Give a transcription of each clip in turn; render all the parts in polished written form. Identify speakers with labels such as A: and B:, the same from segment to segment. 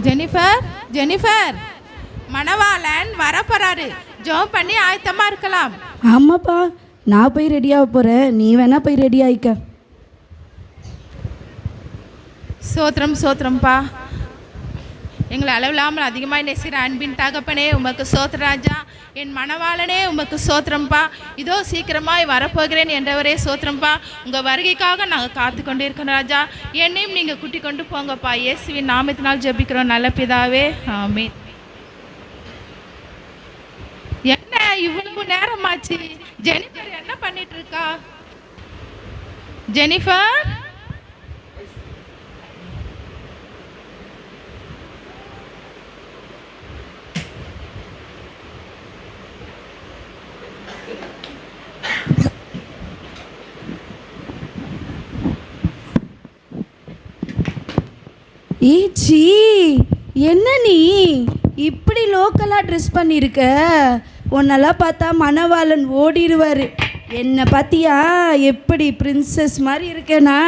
A: Jennifer, Jennifer, மணவாளன் வரப்போறாரு. ஜெபம் பண்ணி ஆயத்தமா இருக்கலாம்.
B: ஆமாப்பா, நான் போய் ரெடியாக போகிறேன், நீ வேணா போய் ரெடி ஆயிக்க.
A: சோத்திரம் சோத்திரம்ப்பா. எங்களை அளவில்லாமல் அதிகமாக நேசிக்கிற அன்பின் தகப்பனே உமக்கு சோத்திரராஜா. என் மணவாளனே உமக்கு சோத்திரம்ப்பா. இதோ சீக்கிரமாய் வரப்போகிறேன் என்றவரே சோத்திரம்ப்பா. உங்கள் வருகைக்காக நாங்கள் காத்து கொண்டு இருக்கோம் ராஜா. என்னையும் நீங்கள் கூட்டி கொண்டு போங்கப்பா. இயேசுவின் நாமத்தினால் ஜெபிக்கிறோம் நல்ல பிதாவே, ஆமென். என்ன இவ்வளவு நேரமாச்சு? ஜெனிஃபர் என்ன பண்ணிட்டு இருக்கா? ஜெனிஃபர்,
B: ஈச்சி, என்ன நீ இப்படி லோக்கலாக ட்ரெஸ் பண்ணியிருக்க? உன்னெல்லாம் பார்த்தா மணவாளன் ஓடிடுவார். என்னை பார்த்தியா எப்படி பிரின்சஸ் மாதிரி இருக்கேனா?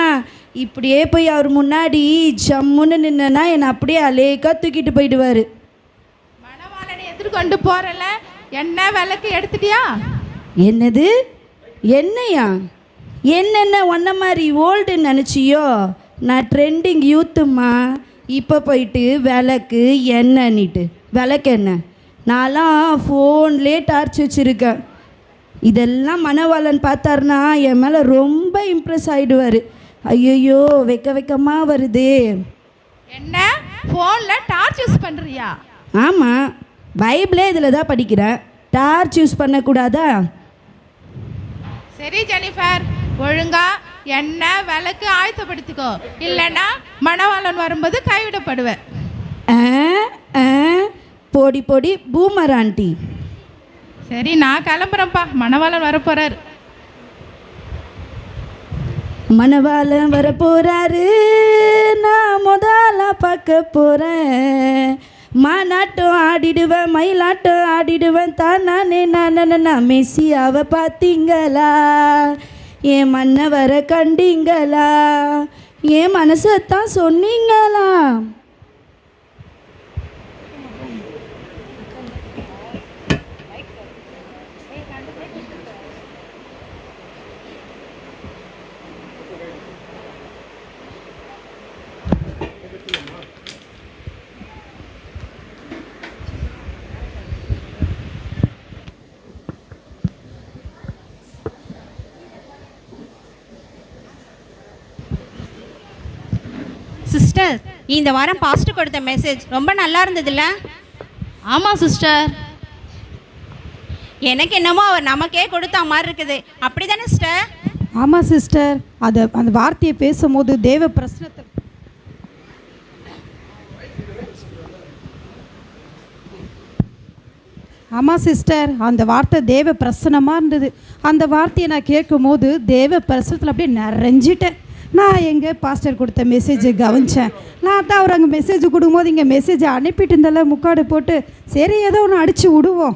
B: இப்படியே போய் அவர் முன்னாடி ஜம்முன்னு நின்னா என்னை அப்படியே அலேக்கா தூக்கிட்டு போயிடுவார்.
A: மணவாளனை எதிர்கொண்டு போறல, என்ன விளக்கு எடுத்துட்டியா?
B: என்னது என்னையா? என்னென்ன ஒன்ன மாதிரி ஓல்டுன்னு நினச்சியோ? நான் ட்ரெண்டிங் யூத்தும்மா. இப்போ போயிட்டு விளக்கு என்னன்னிட்டு விளக்கு என்ன? நான்லாம் ஃபோன்லேயே டார்ச் வச்சுருக்கேன். இதெல்லாம் மணவாளன் பார்த்தாருனா என் மேலே ரொம்ப இம்ப்ரெஸ் ஆகிடுவார். ஐயோ வெக்க வெக்கமாக வருது.
A: என்ன ஃபோனில் டார்ச் யூஸ் பண்ணுறியா?
B: ஆமாம், பைபிளே இதில் தான் படிக்கிறேன். டார்ச் யூஸ் பண்ணக்கூடாதா?
A: சரி ஜெனிஃபர், ஒழுங்கா என்ன விளக்கு ஆயத்தப்படுத்திக்கோ, இல்லைன்னா மணவாளன் வரும்போது கைவிடப்படுவேன்.
B: பொடி பொடி பூமர் ஆண்டி.
A: சரி நான் கிளம்புறேன்ப்பா, மணவாளன் வரப்போறாரு.
B: மணவாளன் வரப்போறாரு, நான் முதல்ல பார்க்க போகிறேன். மாநாட்டம் ஆடிடுவேன், மயிலாட்டம் ஆடிடுவேன். தானே நான் மெஸ்ஸியாவை பார்த்தீங்களா? என் மன்னவரை கண்டீங்களா? என் மனசைத்தான் சொன்னீங்களா?
C: சிஸ்டர், இந்த வாரம் பாஸ்டர் கொடுத்த மெசேஜ் ரொம்ப நல்லா இருந்ததுல்ல?
A: ஆமாம் சிஸ்டர்.
C: எனக்கு என்னமோ அவர் நமக்கே கொடுத்த மாதிரி இருக்குது. அப்படி தானே சிஸ்டர்?
D: ஆமாம் சிஸ்டர், அந்த வார்த்தையை பேசும்போது தேவ பிரசனத்தை ஆமாம் சிஸ்டர், அந்த வார்த்தை தேவ பிரசனமாக இருந்தது. அந்த வார்த்தையை நான் கேட்கும் போது தேவ பிரசனத்தில் அப்படியே நிறைஞ்சிட்டேன். நான் எங்கே பாஸ்டர் கொடுத்த மெசேஜை கவனித்தேன். நான் தான் அவர் அங்கே மெசேஜ் கொடுக்கும்போது இங்கே மெசேஜை அனுப்பிட்டு இருந்தால முக்காடு போட்டு சரி ஏதோ ஒன்று அடித்து விடுவோம்.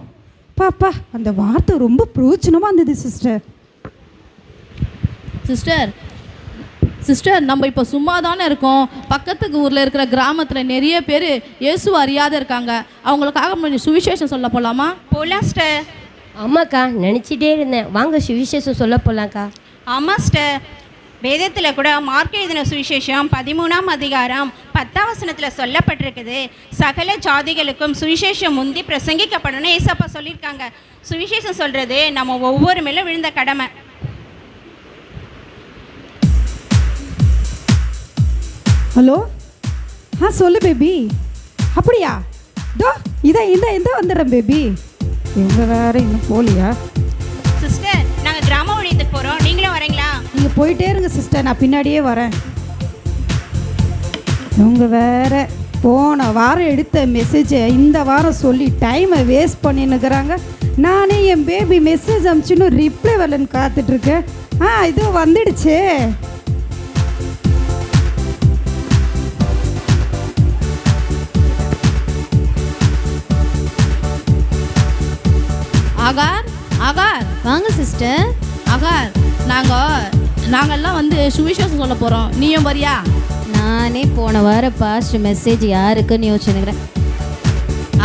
D: பாப்பா, அந்த வார்த்தை ரொம்ப பிரயோஜனமாக இருந்தது சிஸ்டர்.
E: சிஸ்டர் நம்ம இப்போ சும்மா தானே இருக்கோம். பக்கத்துக்கு ஊரில் இருக்கிற கிராமத்தில் நிறைய பேர் இயேசு அறியாத இருக்காங்க. அவங்களுக்காக கொஞ்சம் சுவிசேஷம் சொல்ல போகலாமா?
C: போகலாம் சிஸ்டர்.
F: ஆமாக்கா, நினச்சிட்டே இருந்தேன். வாங்க சுவிசேஷம் சொல்ல போகலாம்க்கா.
C: ஆமாம் சிஸ்டர், வேதத்தில் கூட மார்க் எழுதின சுவிசேஷம் 13ஆம் அதிகாரம் 10ஆம் வசனத்தில் சொல்லப்பட்டிருக்குது. சகல ஜாதிகளுக்கும் சுவிசேஷம் முந்தி பிரசங்கிக்கப்படணும்னு ஏசப்பா சொல்லியிருக்காங்க. சுவிசேஷம் சொல்கிறது நம்ம ஒவ்வொரு மேலும் விழுந்த கடமை.
D: ஹலோ, சொல்லு பேபி. அப்படியா? இதை வந்துடுறேன் பேபி. எங்கே வேறு இன்னும் போகலையா?
C: சிஸ்டர், நாங்கள் கிராம ஊழியத்துக்கு போகிறோம், நீங்களும் வரீங்களா?
D: நீங்கள் போயிட்டே இருங்க சிஸ்டர், நான் பின்னாடியே வரேன். இவங்க வேற போன வாரம் எடுத்த மெசேஜை இந்த வாரம் சொல்லி டைமை வேஸ்ட் பண்ணின்னுக்கிறாங்க. நானே என் பேபி மெசேஜ் அனுப்பிச்சுன்னு ரிப்ளை வரலன்னு காத்துட்ருக்கேன். இது வந்துடுச்சே.
E: ஆகார்
G: வாங்க சிஸ்டர்.
E: ஆகார், நாங்கள்லாம் வந்து சுவிசேஷம் சொல்ல போகிறோம், நீயும் வரியா?
G: நானே போன வாரம் பாஸ்ட் மெசேஜ் யாருக்குன்னு யோசிச்சுக்கிறேன்.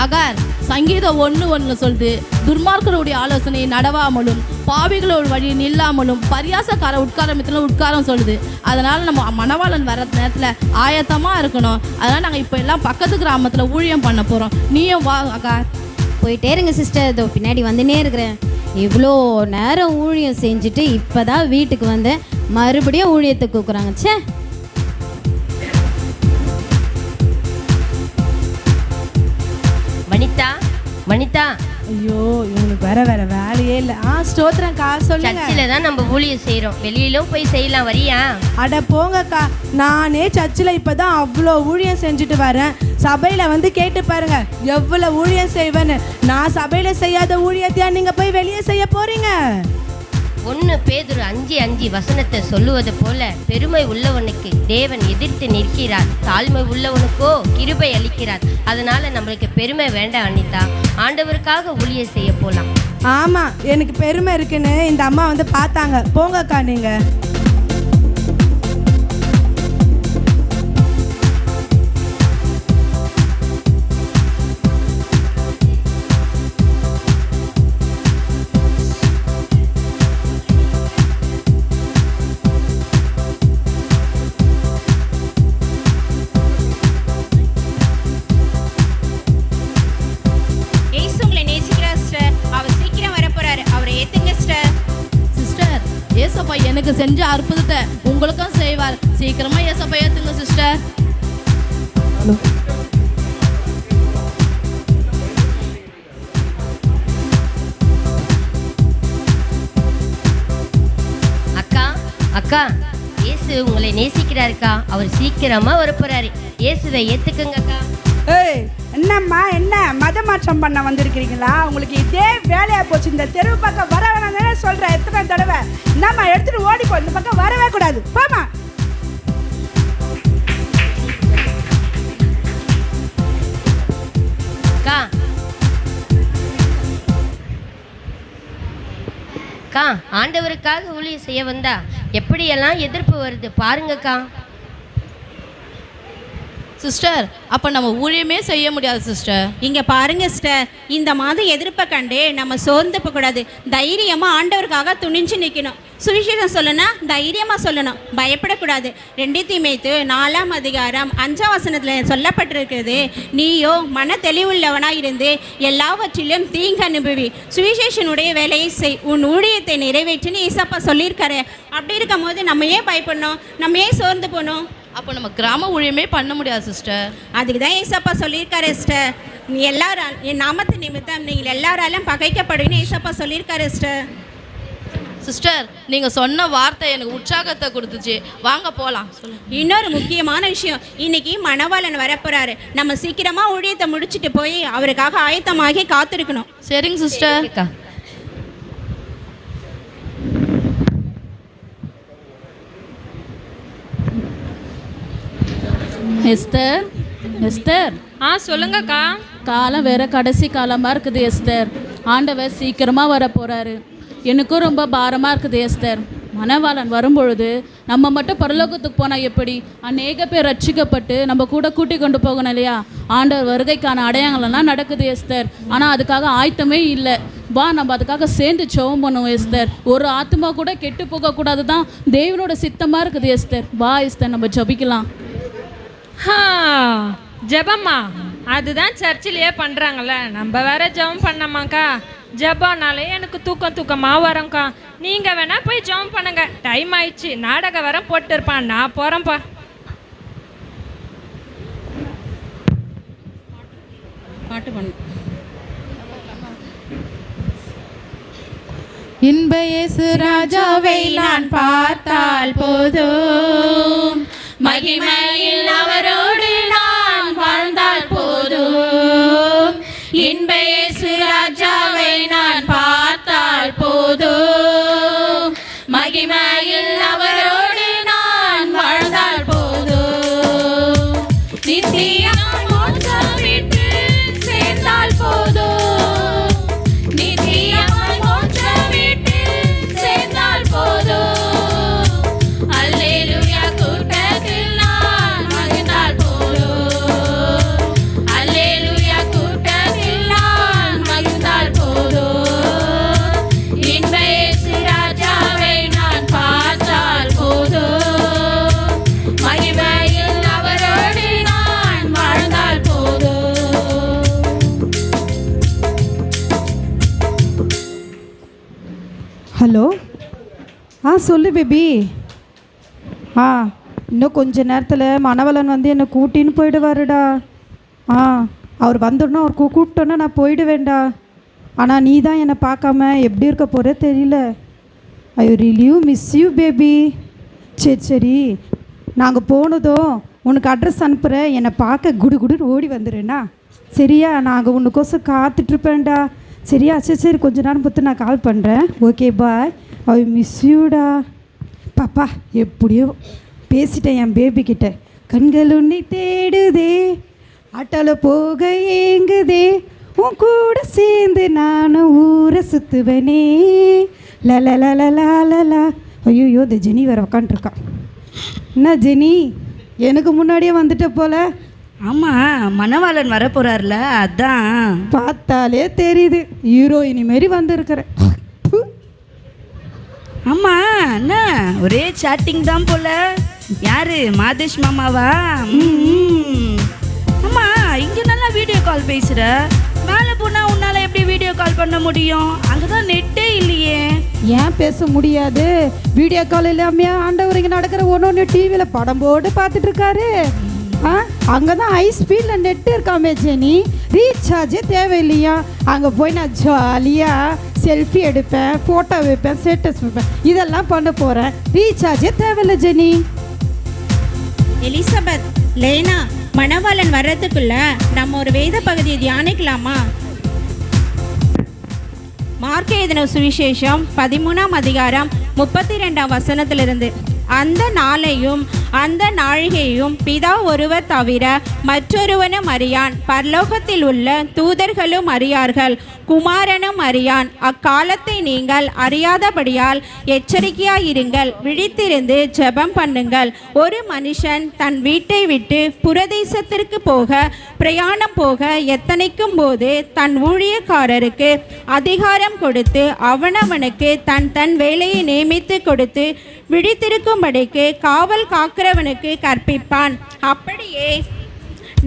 E: அகார் சங்கீதம் 1:1 சொல்லுது, துர்மார்க்கருடைய ஆலோசனை நடவாமலும் பாவிகளோட வழி நில்லாமலும் பரியாசக்கார உட்காரத்துல உட்காரம் சொல்லுது. அதனால் நம்ம மணவாளன் வர நேரத்தில் ஆயத்தமாக இருக்கணும். அதனால் நாங்கள் இப்போ எல்லாம் பக்கத்து கிராமத்தில் ஊழியம் பண்ண போகிறோம். நீயும் வா அகார்.
G: போயிட்டே இருங்க சிஸ்டர், இதோ பின்னாடி வந்துனே இருக்கிறேன். இவ்வளோ நேரம் ஊழியம் செஞ்சுட்டு இப்போ தான் வீட்டுக்கு வந்தேன், மறுபடியும் ஊழியத்தை கூக்குறாங்க. ச்சே.
F: வனிதா, வனிதா,
B: ஐயோ இவங்களுக்கு வேற வேலையே இல்லை. ஸ்தோத்திரம்க்கா, சொல்லுங்க.
F: சர்ச்சில் தான் நம்ம ஊழியம் செய்கிறோம், வெளியிலும் போய் செய்யலாம், வரியா?
B: அட போங்கக்கா, நானே சர்ச்சில் இப்போ தான் அவ்வளோ ஊழியம் செஞ்சுட்டு வரேன். சபையில் வந்து கேட்டு பாருங்க எவ்வளோ ஊழியம் செய்வேன்னு. நான் சபையில் செய்யாத ஊழியத்தையா நீங்கள் போய் வெளியே செய்ய போகிறீங்க?
F: 1 பேதுரு 5:5 வசனத்தை சொல்லுவது போல, பெருமை உள்ளவனுக்கு தேவன் எதிர்த்து நிற்கிறார், தாழ்மை உள்ளவனுக்கோ கிருபை அளிக்கிறார். அதனால நம்மளுக்கு பெருமை வேண்டாம் அனிதா, ஆண்டவருக்காக ஊழியம் செய்ய போலாம்.
B: ஆமாம், எனக்கு பெருமை இருக்குன்னு இந்த அம்மா வந்து பார்த்தாங்க. போங்கக்கா நீங்கள்.
E: ஏசப்பா எனக்கு செஞ்ச அற்புதத்தை உங்களுக்கும் செய்வார். சீக்கிரமா ஏசப்பா ஏத்துங்க சிஸ்டர்.
F: அக்கா, அக்கா, இயேசு உங்களை நேசிக்கிறாருக்கா, அவர் சீக்கிரமா வரப்போறாரு. இயேசுவை ஏத்துக்குங்க அக்கா.
B: ஏய், என்னம்மா, என்ன மத மாற்றம் பண்ண வந்திருக்கிறீங்களா? உங்களுக்கு இதே வேலையா போச்சு. இந்த தெருவு பக்கம் வர வேணாம் சொல்றேன் எத்தனை தடவை. என்னம்மா, எடுத்துட்டு ஓடிப்போ, இந்த பக்கம் வரவே கூடாது, போமா.
F: அக்கா, அக்கா, ஆண்டவருக்காக ஊழியம் செய்ய வந்தா எப்படியெல்லாம் எதிர்ப்பு வருது பாருங்கக்கா.
E: சிஸ்டர், அப்போ நம்ம ஊழியமே செய்ய முடியாது சிஸ்டர்.
C: இங்கே பாருங்க சிஸ்டர், இந்த மாதிரி எதிர்ப்பை கண்டு நம்ம சோர்ந்து போகக்கூடாது. தைரியமாக ஆண்டவருக்காக துணிஞ்சு நிற்கணும். சுவிசேஷம் சொல்லணும், தைரியமாக சொல்லணும், பயப்படக்கூடாது. 2 தீமோத்தேயு 4:5 வசனத்தில் சொல்லப்பட்டிருக்கிறது, நீயோ மன தெளிவுள்ளவனாக இருந்து எல்லாவற்றிலும் தீங்கு அனுபவி, சுவிசேஷனுடைய வேலையை செய், உன் ஊழியத்தை நிறைவேற்றின்னு ஏசப்பா சொல்லியிருக்காரு. அப்படி இருக்கும் போது நம்ம ஏன் பயப்படணும், நம்ம ஏன் சோர்ந்து போகணும்?
E: அப்போ நம்ம கிராம ஊழியமே பண்ண முடியாது சிஸ்டர்.
C: அதுக்கு தான் ஏசப்பா சொல்லியிருக்காரு சிஸ்டர், நீ எல்லாரும் என் நாமத்து நிமித்தம் நீங்கள் எல்லாராலும் பகைக்கப்படுன்னு ஏசப்பா சொல்லியிருக்காரு சிஸ்டர்.
E: சிஸ்டர், நீங்கள் சொன்ன வார்த்தை எனக்கு உற்சாகத்தை கொடுத்துச்சு. வாங்க போகலாம்.
C: இன்னொரு முக்கியமான விஷயம், இன்னைக்கு மணவாளன் வரப்போறாரு. நம்ம சீக்கிரமாக ஊழியத்தை முடிச்சுட்டு போய் அவருக்காக ஆயத்தமாகி காத்திருக்கணும்.
E: சரிங்க சிஸ்டர்.
H: Esther, Esther.
I: சொல்லுங்கக்கா.
H: காலம் வேற கடைசி காலமாக இருக்குது எஸ்தர். ஆண்டவர் சீக்கிரமாக வர போகிறாரு. எனக்கும் ரொம்ப பாரமாக இருக்குது எஸ்தர். மணவாளன் வரும்பொழுது நம்ம மட்டும் பரலோகத்துக்கு போனால் எப்படி? அநேக பேர் ரட்சிக்கப்பட்டு நம்ம கூட கூட்டி கொண்டு போகணும் இல்லையா? ஆண்டவர் வருகைக்கான அடையாளம்லாம் நடக்குது எஸ்தர். ஆனால் அதுக்காக ஆயத்தமே இல்லை. வா, நம்ம அதுக்காக சேர்ந்து ஜெபம் பண்ணுவோம் எஸ்தர். ஒரு ஆத்மா கூட கெட்டு போகக்கூடாது தான் தேவனோட சித்தமாக இருக்குது எஸ்தர். வா எஸ்தர், நம்ம ஜெபிக்கலாம்.
I: ஜெபம்மா, அதுதான் சர்ச்சிலேயே பண்ணுறாங்கல்ல, நம்ம வேற ஜெபம் பண்ணமாக்கா. ஜெபம்னாலே எனக்கு தூக்கமாக வரும்க்கா. நீங்கள் வேணா போய் ஜெபம் பண்ணுங்க, டைம் ஆயிடுச்சு, நாடகம் வர போட்டு இருப்பான், நான் போகிறேன்ப்பா.
C: பாட்டு பண்ணு.
A: இன்ப இயேசு ராஜாவை நான் பார்த்தால் போதும், மகிமையில் அவரோடு நான் வாழ்ந்தால் போதும். இன்ப இயேசு ராஜாவை நான் பார்த்தால் போதும், மகிமையில் அவரோடு நான் வாழ்ந்தால் போதும். நித்தியம் மோட்சம் விட்டு சேர்ந்தால் போதும், நித்தியம் மோட்சம் விட்டு சேர்ந்தால் போதும். அல்லேலூயா கூட்டத்தில் நான்
D: ஹலோ சொல்லு பேபி. இன்னும் கொஞ்ச நேரத்தில் மணவளன் வந்து என்னை கூட்டின்னு போயிடுவாருடா. அவர் வந்துடணும், அவர் கூப்பிட்டோன்னா நான் போயிடுவேன்டா. ஆனால் நீ தான் என்னை பார்க்காம எப்படி இருக்க போகிற தெரியல. I really miss you baby. சரி நாங்கள் போனதும் உனக்கு அட்ரஸ் அனுப்புகிறேன், என்னை பார்க்க குடுன்னு ஓடி வந்துடுறேண்ணா. சரியா? நாங்கள் உனக்கோசம் காத்துட்ருப்பேன்டா. சரியா? சரி கொஞ்ச நேரம் பார்த்து நான் கால் பண்ணுறேன். Okay bye. ஐ மிஸ் யூடா. பாப்பா எப்படியோ பேசிட்டேன் என் பேபிக்கிட்ட. கண்கள் உன்னை தேடுதே, ஆட்டால போக ஏங்குதே, உன் கூட சேர்ந்து நானும் ஊரை சுற்றுவனே. லலலலலா. ஐயோ இந்த ஜெனி வேறு உக்காண்ட்ருக்கான். என்ன ஜெனி, எனக்கு முன்னாடியே வந்துட்ட போல.
B: ஆமாம், மணவாளன் வரப்போகிறார்ல, அதான்
D: பார்த்தாலே தெரியுது ஹீரோயினி மாரி வந்திருக்கிறேன்.
B: ஆமாம், என்ன ஒரே சாட்டிங் தான் போல. யாரு, மாதேஷ் மாமாவா? ஆமாம், இங்கே நல்லா வீடியோ கால் பேசுகிற. மேலே போனால் உன்னால் எப்படி வீடியோ கால் பண்ண முடியும்? அங்கே தான் நெட்டே இல்லையே.
D: ஏன் பேச முடியாது? வீடியோ கால் இல்லாமையா ஆண்டவர் இங்கே நடக்கிற ஒன்று டிவியில் படம் போட்டு பார்த்துட்டு இருக்காரு. அங்கே தான் ஹை ஸ்பீடில் நெட்டு இருக்காமே ஜெனி, ரீசார்ஜே தேவையில்லையா. அங்கே போய் நான் ஜாலியாக செல்ஃபி எடுப்பேன், ஃபோட்டோ வைப்பேன், ஸ்டேட்டஸ் வைப்பேன், இதெல்லாம் பண்ண போகிறேன். ரீசார்ஜே தேவையில்லை ஜெனி.
C: எலிசபெத், லேனா, மணவாளன் வர்றதுக்குள்ள நம்ம ஒரு வேத பகுதியை தியானிக்கலாமா? மார்க் எழுதின சுவிசேஷம் 13ஆம் அதிகாரம் 32ஆம் வசனத்திலிருந்து. அந்த நாளையும் அந்த நாழிகையும் பிதா ஒருவர் தவிர மற்றொருவனும் அறியான், பரலோகத்தில் உள்ள தூதர்களும் அறியார்கள், குமாரனும் அறியான். அக்காலத்தை நீங்கள் அறியாதபடியால் எச்சரிக்கையாயிருங்கள், விழித்திருந்து ஜெபம் பண்ணுங்கள். ஒரு மனுஷன் தன் வீட்டை விட்டு புரதேசத்திற்கு போக பிரயாணம் போக எத்தனைக்கும் போது தன் ஊழியக்காரருக்கு அதிகாரம் கொடுத்து அவனவனுக்கு தன் தன் வேலையை நியமித்து கொடுத்து விழித்திருக்கும்படிக்கு காவல் காக்கிறவனுக்கு கற்பிப்பான். அப்படியே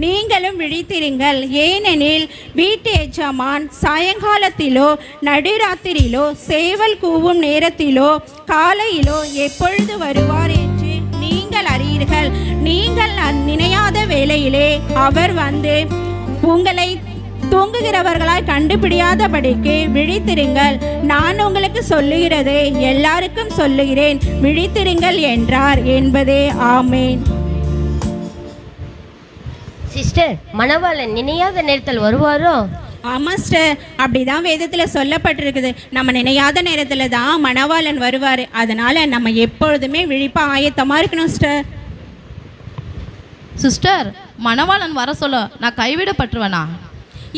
C: நீங்களும் விழித்திருங்கள். ஏனெனில் வீட்டு எஜமான் சாயங்காலத்திலோ நடுராத்திரியிலோ சேவல் கூவும் நேரத்திலோ காலையிலோ எப்பொழுது வருவார் என்று நீங்கள் அறியீர்கள். நீங்கள் நினையாத வேளையிலே அவர் வந்து உங்களை தூங்குகிறவர்களாய் கண்டுபிடியாதபடிக்கு விழித்திருங்கள். நான் உங்களுக்கு சொல்லுகிறது எல்லாருக்கும் சொல்லுகிறேன், விழித்திருங்கள் என்றார் என்பதே. ஆமேன்.
F: சிஸ்டர், மணவாளன் நினையாத நேரத்தில் வருவாரோ?
C: ஆமாம் சிஸ்டர், அப்படிதான் வேதத்தில் சொல்லப்பட்டிருக்குது. நம்ம நினையாத நேரத்தில் தான் மணவாளன் வருவார். அதனால் நம்ம எப்பொழுதுமே விழிப்பாக ஆயத்தமாக இருக்கணும் சிஸ்டர்.
E: சிஸ்டர், மணவாளன் வர சொல்ல நான் கைவிடப்பட்டுருவேனா?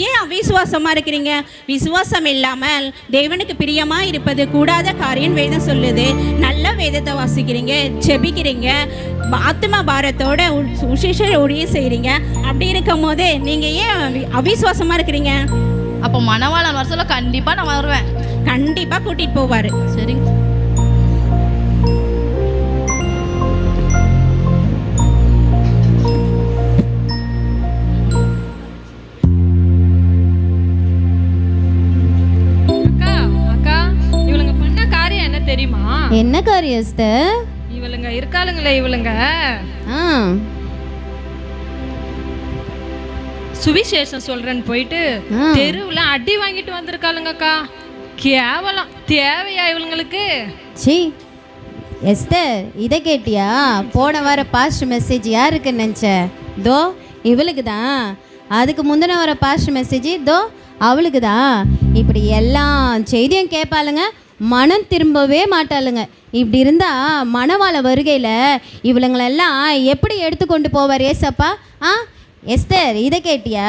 C: ஏன் அவிசுவாசமாக இருக்கிறீங்க? விசுவாசம் இல்லாமல் தேவனுக்கு பிரியமாக இருப்பது கூடாத காரியம் வேதம் சொல்லுது. நல்ல வேதத்தை வாசிக்கிறீங்க, ஜெபிக்கிறீங்க, ஆத்மா பாரத்தோட விசேஷ ஊழியம் செய்கிறீங்க. அப்படி இருக்கும் போது நீங்கள் ஏன் அவிசுவாசமாக இருக்கிறீங்க?
E: அப்போ மணவாளன் வர சொல்ல கண்டிப்பாக நான் வருவேன்.
C: கண்டிப்பாக கூட்டிகிட்டு போவார்.
E: சரிங்க.
I: தெரியுமா
G: என்ன காரியம் எஸ்தர்?
I: இவளுங்க இருக்காளுங்களே, இவளுங்க சுவிசேஷம் சொல்றேன்னு போயிட்டு தெருவுல அடி வாங்கிட்டு வந்திருக்காளுங்கக்கா. கேவலம். தேவையா இவளுங்களுக்கு?
G: சி எஸ்தர், இதை கேட்டியா? போன வார பாஸ்ட் மெசேஜ் யாருக்கு நினச்ச? தோ இவளுக்கு தான். அதுக்கு முந்தின வர பாஸ்ட் மெசேஜ் தோ அவளுக்கு தான். இப்படி எல்லா செய்தியும் கேட்பாளுங்க, மனம் திரும்பவே மாட்டாளுங்க. இப்படி இருந்தால் மணவாள வருகையில் இவளுங்களெல்லாம் எப்படி எடுத்துக்கொண்டு போவார் ஏசப்பா? எஸ்தர், இதை கேட்டியா?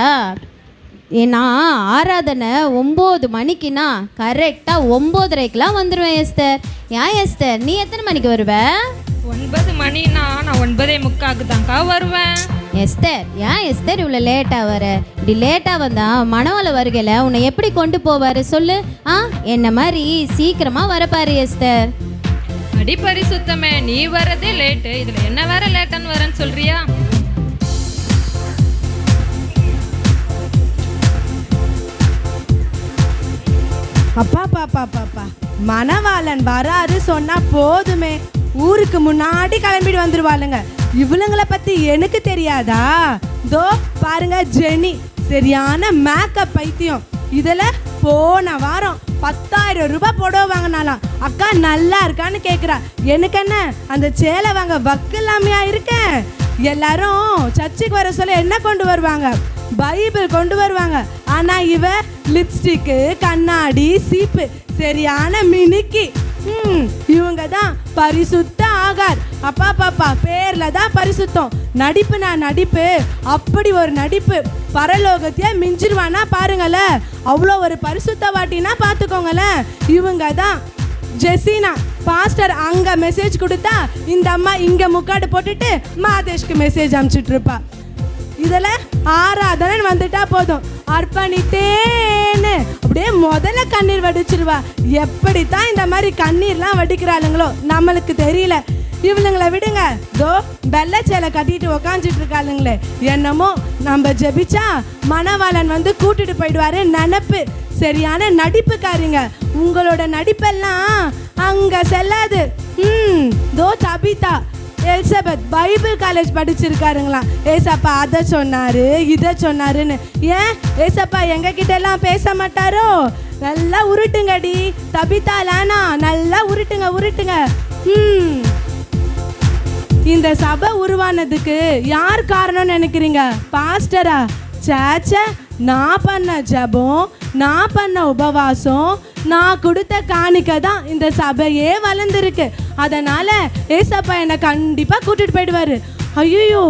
G: நான் ஆராதனை 9 மணிக்குன்னா கரெக்டாக 9:30க்கெலாம் வந்துடுவேன் எஸ்தர். ஏன் எஸ்தர், நீ எத்தனை மணிக்கு வருவ?
I: 9 மணினா நான் 9:45 தான்க்கா வருவேன்.
G: எஸ்தர், ஏன் எஸ்தர் இவ்வளோ லேட்டாக வர? இப்படி லேட்டாக வந்தா மணவாள வருகையில் உன்னை எப்படி கொண்டு போவார் சொல்லு? என்ன மாதிரி சீக்கிரமாக வரப்பாரு எஸ்தர்.
I: அடிப்பறி சுத்தமே, நீ வரதே லேட்டு, இதில் என்ன வேற லேட்டான்னு வரேன்னு சொல்றியா?
J: அப்பா பாப்பா பாப்பா மணவாளன் வராரு சொன்னா போதுமே, ஊருக்கு முன்னாடி கிளம்பிட்டு வந்துருவாளுங்க. இவளுங்களை பத்தி எனக்கு தெரியாதா? தோ பாருங்க ஜெனி, சரியான மேக்கப் பைத்தியம். இதில் போன வாரம் 10,000 ரூபாய் புடவை வாங்கினாலாம். அக்கா நல்லா இருக்கான்னு கேட்குறா. எனக்கு என்ன அந்த சேலை வாங்க வக்கு இல்லாமையா இருக்கேன்? எல்லாரும் சர்ச்சுக்கு வர சொல்ல என்ன கொண்டு வருவாங்க? பைபிள் கொண்டு வருவாங்க. ஆனால் இவ லிப்ஸ்டிக்கு, கண்ணாடி, சீப்பு, சரியான மினுக்கி. இவங்க தான் பரிசுத்த ஆகார். அப்பா பாப்பா பேர்ல தான் பரிசுத்தம். நடிப்பு நான் நடிப்பு, அப்படி ஒரு நடிப்பு. பரலோகத்தையே மிஞ்சிருவானா பாருங்களேன். அவ்வளோ ஒரு பரிசுத்த வாட்டினா பார்த்துக்கோங்களேன். இவங்க தான் ஜெசினா. பாஸ்டர் அங்கே மெசேஜ் கொடுத்தா இந்த அம்மா இங்கே முக்காடு போட்டுட்டு மாதேஷ்க்கு மெசேஜ் அனுப்பிச்சிட்டு இருப்பா. இதில் ஆராதனை வந்துட்டா போதும், அர்ப்பணித்தேன்னு அப்படியே முதல்ல கண்ணீர் வடிச்சிருவா. எப்படித்தான் இந்த மாதிரி கண்ணீர்லாம் வடிக்கிறாளுங்களோ நம்மளுக்கு தெரியல. இவளுங்களை விடுங்க, தோ வெள்ளச்சேலை கட்டிட்டு உக்காந்துட்டு இருக்காளுங்களே. என்னமோ நம்ம ஜெபிச்சா மணவாளன் வந்து கூட்டிட்டு போயிடுவாரு நினப்பு. சரியான நடிப்புக்காரிங்க. உங்களோட நடிப்பெல்லாம் அங்கே செல்லாது. தோ தபிதா எலிசபெத் பைபிள் காலேஜ் படிச்சிருக்காருங்களாம். ஏசப்பா அதை சொன்னாரு இதை சொன்னாருன்னு. ஏன் ஏசப்பா எங்ககிட்ட எல்லாம் பேச மாட்டாரோ? நல்லா உருட்டுங்கடி தபிதா லானா, நல்லா உருட்டுங்க உருட்டுங்க. இந்த சபை உருவானதுக்கு யார் காரணம்னு நினைக்கிறீங்க? பாஸ்டரா? சேச்ச, நான் பண்ண ஜபம், நான் பண்ண உபவாசம், நான் கொடுத்த காணிக்கை தான் இந்த சபையே வளர்ந்துருக்கு. அதனால ஏசப்பா என்னை கண்டிப்பா கூட்டிட்டு போயிடுவாரு. ஐயோ,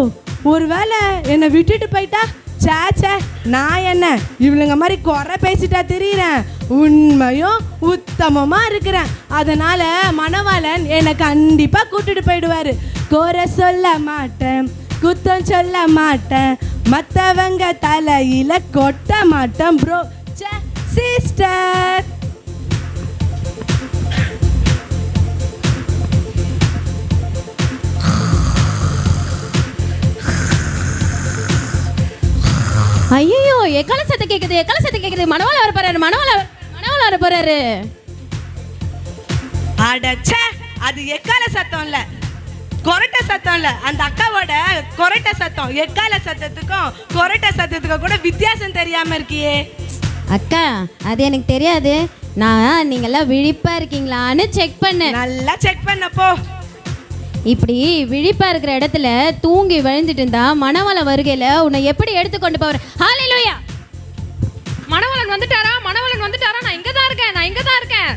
J: ஒருவேளை என்னை விட்டுட்டு போயிட்டா? சேச்சே, நான் என்ன இவளுங்க மாதிரி குறை பேசிட்டா தெரியுறேன்? உண்மையும் உத்தமமா இருக்கிறேன். அதனால மணவாளன் என்னை கண்டிப்பா கூட்டிட்டு போயிடுவாரு. குறை சொல்ல மாட்டேன், குத்தம் சொல்ல மாட்டேன், மற்றவங்க தலையில கொட்ட மாட்டேன் ப்ரோ சிஸ்டர்.
G: ஐயோ, எக்கால சத்தம் கேக்குது, எக்கால சத்தம் கேக்குது. மணவாள வர போறாரு, மணவாள வர போறாரு.
J: அடச்சே, அது எக்கால சத்தம் இல்ல, கொரட்டை சத்தம் இல்ல. அந்த அக்காவோட கொரட்டை சத்தம் எக்கால சத்தத்துக்கும் கொரட்டை சத்தத்துக்கும் கூட வித்தியாசம் தெரியாம இருக்கியே.
G: அக்கா, அது எனக்கு தெரியாது. நான் நீங்கெல்லாம் விழிப்பா இருக்கீங்களான்னு செக் பண்ணேன்.
J: நல்லா செக் பண்ணப்போ
G: இப்படி விழிப்பா இருக்கிற இடத்துல தூங்கி விழுந்துட்டு இருந்தா மணவாள வருகையில உன்னை எப்படி எடுத்துக்கொண்டு போற? ஹalleluya.
I: மணவாளன் வந்துட்டாரா, மணவாளன் வந்துட்டாரா? நான் இங்க தான் இருக்கேன், நான் இங்க தான் இருக்கேன்.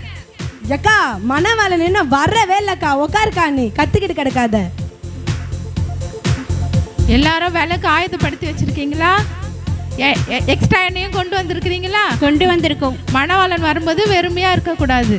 J: அக்கா, மணவாளன் என்ன வரவே இல்லக்கா. உட்காருக்கா, நீ கத்திக்கிட்டு கிடக்காத.
A: எல்லாரும் விளக்கு ஆயுதப்படுத்தி வச்சிருக்கீங்களா? எக்ஸ்ட்ரா எண்ணெயும் கொண்டு வந்திருக்கிறீங்களா?
C: கொண்டு வந்திருக்கோம்.
A: மணவாளன் வரும்போது வெறுமையா இருக்கக்கூடாது.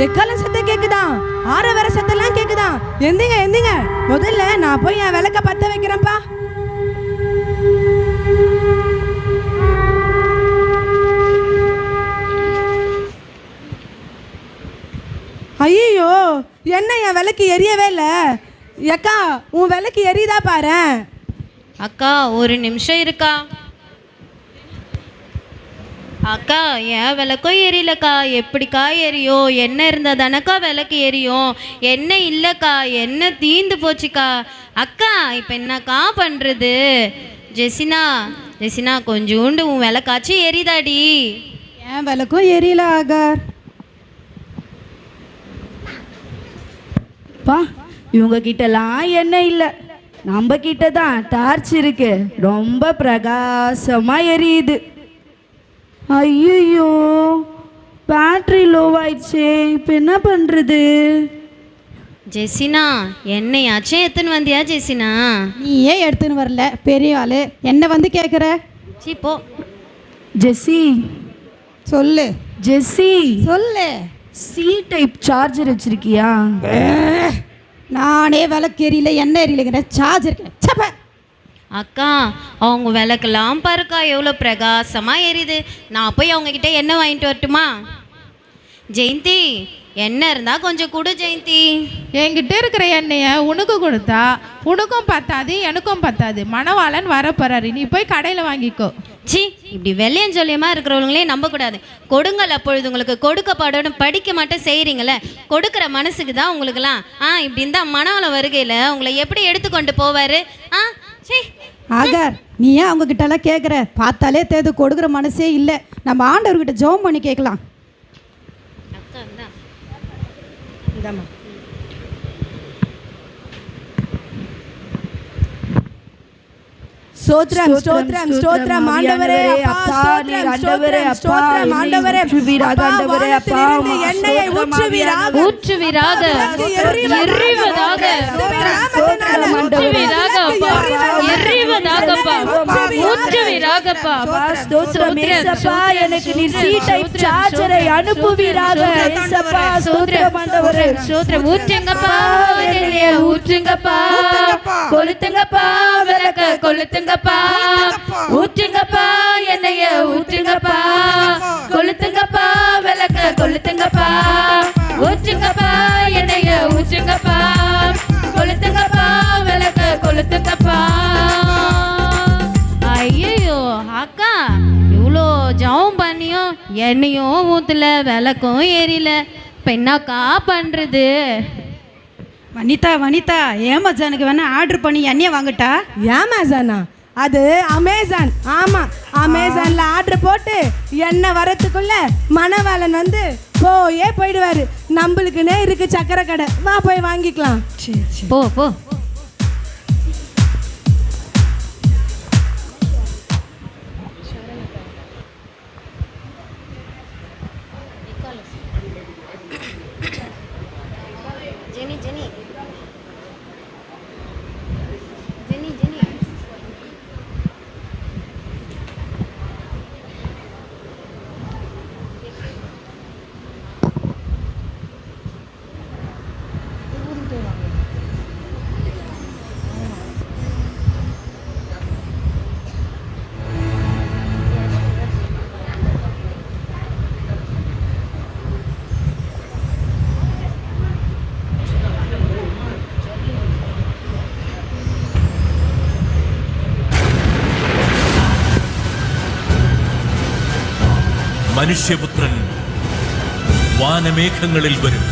J: எக்கால சத்தம் கேக்குதா? ஆற வர சத்தம்லாம் கேக்குதா? எந்திங்க எந்திங்க, முதல்ல நான் போய் என் விளக்க பத்த வைக்கிறேன்ப்பா. ஐயோ, என்ன என் விளக்கு எரியவே இல்லை. அக்கா, உன் விளக்கு எரியுதா பாரு.
G: அக்கா, ஒரு நிமிஷம் இருக்கா? அக்கா ஏன் விளக்கும் எரியலக்கா, எப்படிக்கா எரியும்? எண்ணெய் இருந்தால் தானக்கா விளக்கு எரியும். எண்ணெய் இல்லைக்கா, எண்ணெய் தீந்து போச்சுக்கா. அக்கா இப்போ என்னக்கா பண்ணுறது? ஜெசினா கொஞ்சோண்டு உன் விளக்காச்சும் எரிதாடி.
D: ஏன் விளக்கும் எரியல ஆகார்.
B: பா இவங்க கிட்டலாம் என்ன இல்லை, நம்ம கிட்ட தான் டார்ச் இருக்கு, ரொம்ப பிரகாசமா எரியுது. ஐயோ பேட்டரி லோவாயிடுச்சே, இப்போ என்ன பண்ணுறது?
G: ஜெசினா என்னையாச்சும் எடுத்துன்னு வந்தியா ஜெசினா?
D: நீ ஏன் எடுத்துன்னு வரல? பெரிய ஆளு என்ன வந்து கேட்குற?
G: சீ போ.
B: ஜெஸ்ஸி
D: சொல்லு.
B: ஜெஸ்ஸி
D: சொல்லு.
B: சி டைப் சார்ஜர் வச்சிருக்கியா?
D: நானே விளக்கு எரியல, என்ன எரியலைங்கிற, சார்ஜ் இருக்கேன். சப்ப
G: அக்கா அவங்க விளக்கெல்லாம் பாருக்கா எவ்வளோ பிரகாசமாக எரியுது. நான் போய் அவங்கக்கிட்ட எண்ணெய் வாங்கிட்டு வரட்டுமா? ஜெயந்தி எண்ணெய் இருந்தால் கொஞ்சம் கொடு ஜெயந்தி.
A: என்கிட்ட இருக்கிற எண்ணெயை உனக்கு கொடுத்தா உனக்கும் பத்தாது எனக்கும் பத்தாது. மணவாளன் வரப்போறாரு, நீ போய் கடையில் வாங்கிக்கோ.
G: சி இப்படி வெள்ளையன் சொல்லியமாக இருக்கிறவங்களே நம்பக்கூடாது. கொடுங்கள் அப்பொழுது உங்களுக்கு கொடுக்கப்படணும். படிக்க மாட்டேன் செய்கிறீங்களே, கொடுக்குற மனசுக்கு தான் உங்களுக்குலாம். இப்படி இருந்தால் மணவாளன் வருகையில் உங்களை எப்படி எடுத்துக்கொண்டு போவார்? சி
D: ஆகார், நீ ஏன் அவங்க கிட்டலாம் கேட்குற? பார்த்தாலே தேது கொடுக்குற மனசே இல்லை. நம்ம ஆண்டவர்கிட்ட ஜெபம் பண்ணி கேட்கலாம். இந்தாம்மா.
J: ஸ்தோத்திரம் ஸ்தோத்திரம் ஸ்தோத்திரம் ஆண்டவரே அப்பா, ஸ்தோத்திரம் ஸ்தோத்திரம் ஸ்தோத்திரம் ஆண்டவரே.
B: ஆண்டவரே அப்பா
J: எண்ணெயை ஊற்றுவீராக
H: ஊற்றுவீராக எரிவதாக எரிவதாகப்பா
B: ஸ்தோத்திரம் ஏசப்பா, எனக்கு நீர் சி டைப் சார்ஜரை அனுப்புவீராக ஏசப்பா. ஸ்தோத்திரம் ஆண்டவரே.
H: ஸ்தோத்திரம். ஊற்றுங்கப்பா ஊற்றுங்கப்பா கொளுத்துங்கப்பா விளக்க கொளுத்துங்கப்பா ஊற்றுங்கப்பா எண்ணெய ஊற்றுங்கப்பா கொளுத்துங்கப்பா விளக்க கொளுத்துங்கப்பா ஊற்றுங்கப்பா எண்ணெய ஊற்றுங்கப்பா கொளுத்துங்கப்பா விளக்க கொளுத்துங்கப்பா.
G: ஐயோ அக்கா இவ்வளோ ஜெபம் பண்ணியும் எண்ணெயும் ஊற்றல விளக்கும் எரியல, இப்போ என்னக்கா பண்ணுறது?
D: வனிதா ஏமாஜானுக்கு வேணா ஆர்டர் பண்ணி எண்ணெயை வாங்கட்டா?
J: அமேசானா? அது அமேசான். ஆமாம், அமேசானில் ஆர்டர் போட்டு எண்ணெய் வரத்துக்குள்ள மணவாளன் வந்து போயிடுவார். நம்மளுக்குன்னே இருக்கு சக்கரை கடை, வா போய் வாங்கிக்கலாம்.
G: போ போ.
K: മനുഷ്യപുത്രൻ വാനമേഘങ്ങളിൽ വരും.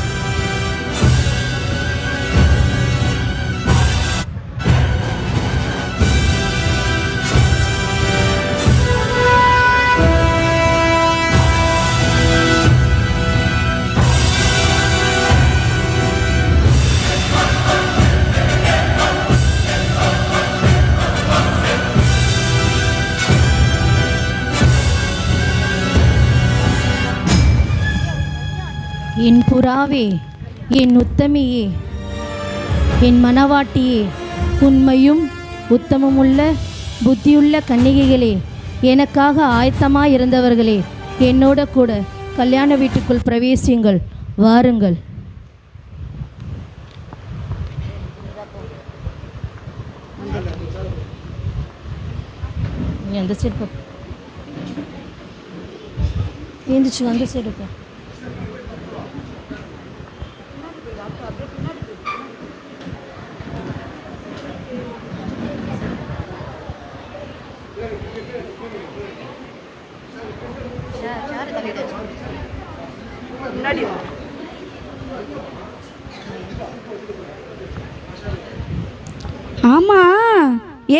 E: என் புறாவே, என் உத்தமியே, என் மனவாட்டியே, உண்மையும் உத்தமமுள்ள புத்தியுள்ள கன்னிகைகளே, எனக்காக ஆயத்தமாக இருந்தவர்களே, என்னோட கூட கல்யாண வீட்டுக்குள் பிரவேசியுங்கள், வாருங்கள். அந்த சைடு எழுந்துச்சு, அந்த சைடு போ.
B: முன்னாடி வா. ஆமா,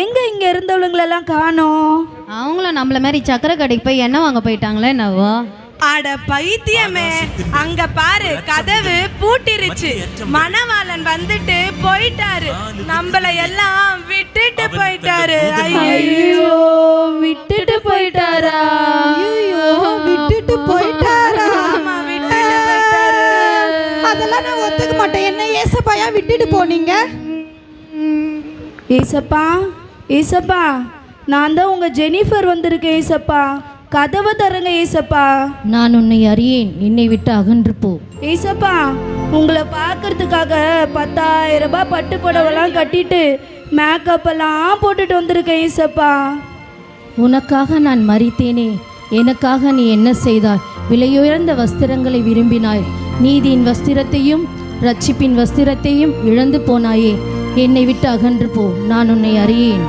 B: எங்க இங்க இருந்தவங்களெல்லாம் காணோம்?
G: அவங்களும் நம்மள மாதிரி சக்கரை கடைக்கு போய் எண்ணெய் வாங்க போயிட்டாங்களே என்னவோ.
J: அட பைத்தியமே, அங்க பாரு கதவு பூட்டிருச்சு. மணவாளன் வந்துட்டு போயிட்டாரு, நம்மள எல்லாம் விட்டுட்டு போயிட்டாரு.
B: ஐயோ, விட்டுட்டு போயிட்டாரா?
D: ஐயோ, விட்டுட்டு போயிட்டாரா?
J: ஆமா, விட்டுட்டு போயிட்டாரு.
D: அதெல்லாம் நான் ஒத்துக்க மாட்டேன். என்ன ஏசப்பாயா விட்டுட்டு போனீங்க?
B: ஏசப்பா, ஏசப்பா, நான் தான் உங்க ஜெனிஃபர் வந்திருக்கேன் ஏசப்பா. கதவை தரங்க ஏசப்பா.
E: நான் உன்னை அறியேன், என்னை விட்டு அகன்று போ.
B: ஏசப்பா, உங்களை பார்க்கறதுக்காக 10,000 ரூபாய் பட்டு புடவெல்லாம் கட்டிட்டு மேக்கப் எல்லாம் போட்டுட்டு வந்திருக்கேன் ஏசப்பா.
E: உனக்காக நான் மரித்தேனே, எனக்காக நீ என்ன செய்தாய்? விலையுயர்ந்த வஸ்திரங்களை விரும்பினாய், நீதியின் வஸ்திரத்தையும் ரட்சிப்பின் வஸ்திரத்தையும் இழந்து போனாயே. என்னை விட்டு அகன்று போ, நான் உன்னை அறியேன்.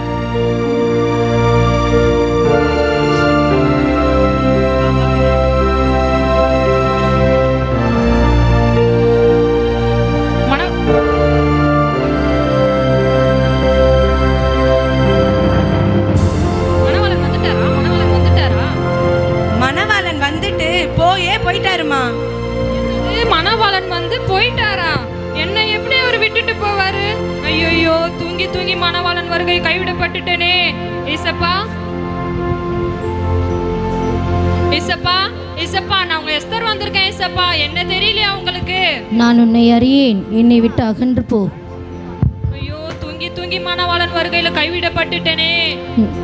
J: மணவாளன் வந்துட்டு போயிட்டாருமா.
I: மணவாளன் வந்து போயிட்டாரா? என்ன எப்படி அவர் விட்டுட்டு போவாரு? ஐயோ, தூங்கி தூங்கி மணவாளன் வருகை கைவிடப்பட்டுட்டேனே. ஏசப்பா, ஏசப்பா, ஏசப்பா, நான் உங்க எஸ்தர் வந்திருக்கேன் ஏசப்பா. என்ன தெரியலையா உங்களுக்கு?
E: நான் உன்னை அறியேன், என்னை விட்டு அகன்று போ.
I: ஐயோ, தூங்கி தூங்கி மணவாளன் வருகையில கைவிடப்பட்டுட்டேனே.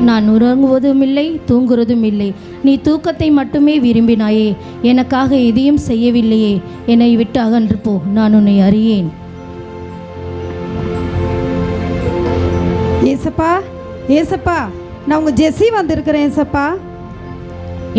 E: நான் உறங்குவதும் இல்லை, தூங்குறதும் இல்லை. நீ தூக்கத்தை மட்டுமே விரும்பினாயே, எனக்காக எதையும் செய்யவில்லையே. என்னை விட்டு அகன்று போ, நான் உன்னை அறியேன்.
D: ஏசப்பா, ஏசப்பா, நான் உங்க ஜெஸ்ஸி வந்திருக்கிறேன் ஏசப்பா.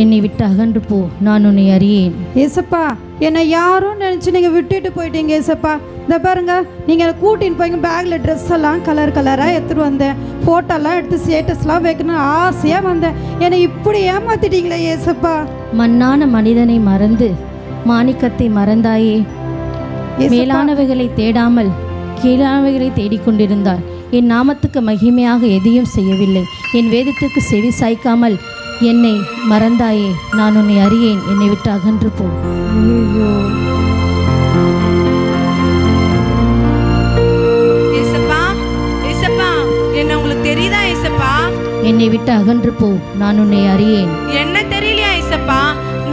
E: என்னை விட்டு அகன்று போ, நான் உன்னை அறியேன்.
D: ஏசப்பா, என்னை யாரும் நினச்சி நீங்கள் விட்டுட்டு போயிட்டீங்க ஏசப்பா. இந்த பாருங்க, நீங்கள் கூட்டின்னு போய்ங்க. பேக்கில் ட்ரெஸ் எல்லாம் கலர் கலராக எடுத்துகிட்டு வந்தேன். ஃபோட்டோலாம் எடுத்து ஸ்டேட்டஸ்லாம் வைக்கணும்னு ஆசையாக வந்தேன். என்னை இப்படி ஏமாத்திட்டீங்களே ஏசப்பா.
E: மண்ணான மனிதனை மறந்து மாணிக்கத்தை மறந்தாயே. மேலானவைகளை தேடாமல் கீழானவைகளை தேடிக்கொண்டிருந்தார். என் நாமத்துக்கு மகிமையாக எதையும் செய்யவில்லை. என் வேதத்திற்கு செவி சாய்க்காமல் என்னை மறந்தாயே. நான் உன்னை அறியேன், என்னை விட்டு அகன்று போ.
J: ஏசப்பா, ஏசப்பா, என்ன உங்களுக்கு தெரியுதா ஏசப்பா?
E: என்னை விட்டு அகன்று போ, நான் உன்னை அறியேன்.
J: என்ன தெரியலையா ஏசப்பா?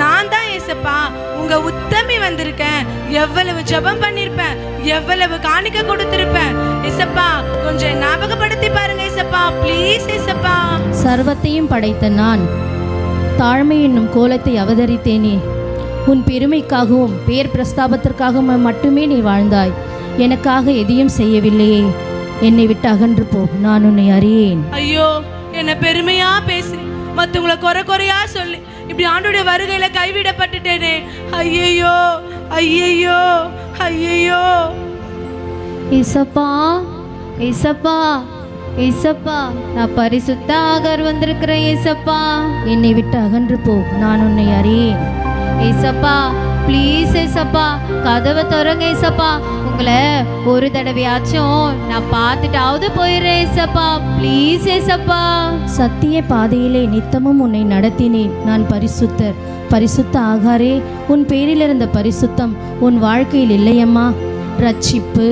J: நான் தான் ஏசப்பா, உங்க உத்தமி வந்திருக்கேன். எவ்வளவு ஜெபம் பண்ணிருப்பேன், எவ்வளவு காணிக்க கொடுத்திருப்பேன் ஏசப்பா. கொஞ்சம் ஞாபகப்படுத்தி பாருங்க ஏசப்பா, ப்ளீஸ் ஏசப்பா.
E: சர்வத்தையும் படைத்த நான் தாழ்மை என்னும் கோலத்தை அவதரித்தேனே. உன் பெருமைக்காகவும் பேர் பிரஸ்தாபத்திற்காகவும் மட்டுமே நீ வாழ்ந்தாய். எனக்காக எதையும் செய்யவில்லையே. என்னை விட்டு அகன்று போ, நான் உன்னை அறியேன்.
J: ஐயோ, என்ன பெருமையா பேசி மற்றவங்களை குறையா சொல்லி இப்படி ஆண்டோடைய வருகையில கைவிடப்பட்டுட்டேனே. ஐயையோ, ஐயையோ, ஐயையோ.
G: ஏசப்பா, ஏசப்பா, ஏசப்பா, நான் பரிசுத்த ஆகார் வந்திருக்கிறேன் ஏசப்பா.
E: என்னை விட்டு அகன்று போ, நான் உன்னை அறியேன்.
G: ஏசப்பா, ப்ளீஸ் ஏசப்பா, கதவை திறங்க ஏசப்பா. உங்களை ஒரு தடவையாச்சும் நான் பார்த்துட்டாவது போயிடுறேன் ஏசப்பா. ப்ளீஸ் ஏசப்பா.
E: சத்திய பாதையிலே நித்தமும் உன்னை நடத்தினேன். நான் பரிசுத்தர். பரிசுத்த ஆகாரே, உன் பேரில் இருந்த பரிசுத்தம் உன் வாழ்க்கையில் இல்லையம்மா. ரட்சிப்பு,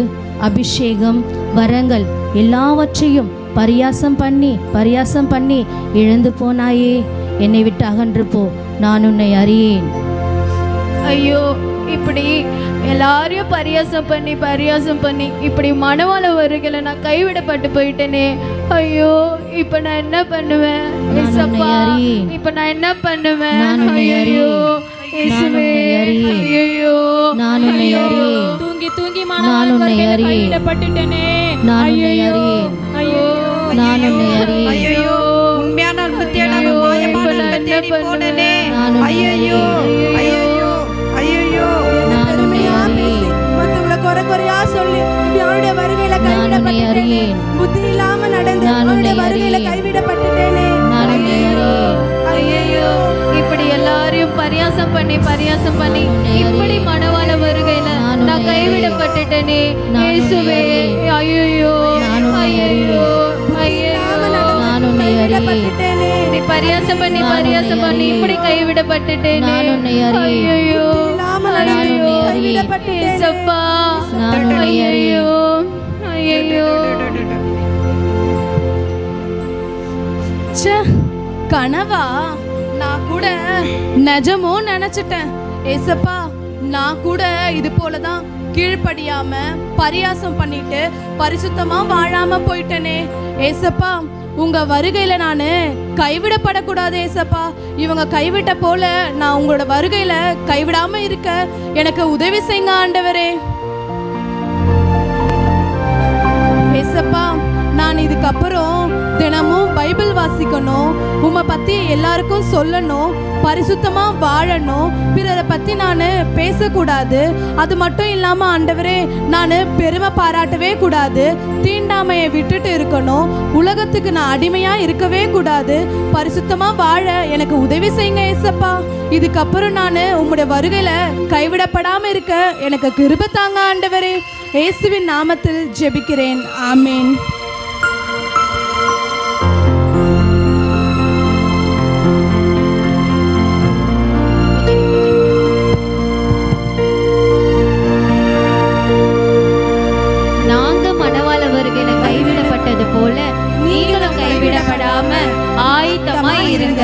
E: அபிஷேகம், வரங்கள் எல்லாவற்றையும் பரியாசம் பண்ணி இழந்து போனாயே. என்னை விட்டு அகன்று போ, நான் உன்னை அறியேன்.
A: ஐயோ, இப்படி எல்லாரையும் பரியாசம் பண்ணி இப்படி மணவாள வருகையில நான் கைவிடப்பட்டு போயிட்டேனே. ஐயோ, இப்ப நான் என்ன பண்ணுவேன் ஏசப்பா? இப்ப நான் என்ன பண்ணுவேன்? ஐயோ இயேசுவே, ஐயோ
E: நான் உன்னை அறியேன்.
I: தூங்கி தூங்கி மணவாளன் வருகையில கைவிடப்பட்டுட்டேனே.
E: நான் உன்னை அறியேன்.
I: ஐயோ,
E: நான் உன்னை அறியேன்.
J: ஐயோ, உண்மையான அன்பு தேடாம மாயமான அன்பை தேடி போனேனே. ஐயோ, ஐயோ, ஐயோ.
E: நான் உன்னை அறியேன்.
J: மற்றவங்களை குறையா சொல்லி இப்படி அவருடைய வருகையில கைவிடப்பட்டுட்டேனே. புத்தி இல்லாம நடந்து அவருடைய வருகையில கைவிடப்பட்டுட்டேனே.
E: நான் உன்னை அறியேன்.
J: ஐயோ,
A: இப்படி எல்லாரையும் பரியாசம் பண்ணி இப்படி
J: கைவிடப்பட்டுட்டேனே.
G: நீ பரியாசம் பண்ணி இப்படி கைவிடப்பட்டுட்டேனே.
E: நான் உன்னை அறியேன்.
G: ஐயையோ,
J: இல்லாமல்
G: நான் உன்னை அறியேன்.
J: கைவிடப்பட்டுட்டேனே.
G: ஏசப்பா,
E: நான் உன்னை அறியேன்.
G: ஐயையோ.
B: ச்சே, கனவா? நான் கூட நிஜமோ நினைச்சிட்டேன். ஏசப்பா, நான் கூட இது போலதான் கீழ்ப்படியாம பரியாசம் பண்ணிட்டு பரிசுத்தமா வாழாம போயிட்டேனே. ஏசப்பா, உங்க வருகையில நான் கைவிடப்படக்கூடாது. ஏசப்பா, இவங்க கைவிட்ட போல நான் உங்களோட வருகையில கைவிடாம இருக்க எனக்கு உதவி செய்யுங்க ஆண்டவரே. ஏசப்பா, நான் இதுக்கப்புறம் தினமும் பைபிள் வாசிக்கணும், உம்மை பற்றி எல்லாருக்கும் சொல்லணும், பரிசுத்தமாக வாழணும், பிறரை பற்றி நான் பேசக்கூடாது. அது மட்டும் இல்லாமல் ஆண்டவரே, நான் பெருமை பாராட்டவே கூடாது, தீண்டாமையை விட்டுட்டு இருக்கணும், உலகத்துக்கு நான் அடிமையாக இருக்கவே கூடாது. பரிசுத்தமாக வாழ எனக்கு உதவி செய்யுங்க ஏசப்பா. இதுக்கப்புறம் நான் உம்முடைய வருகையில் கைவிடப்படாமல் இருக்க எனக்கு கிருபை தாங்க ஆண்டவரே. இயேசுவின் நாமத்தில் ஜெபிக்கிறேன், ஆமீன்.
G: நாங்க மணவாள வருகையில கைவிடப்பட்டது போல நீங்களும் கைவிடப்படாம ஆயத்தமா இருங்க.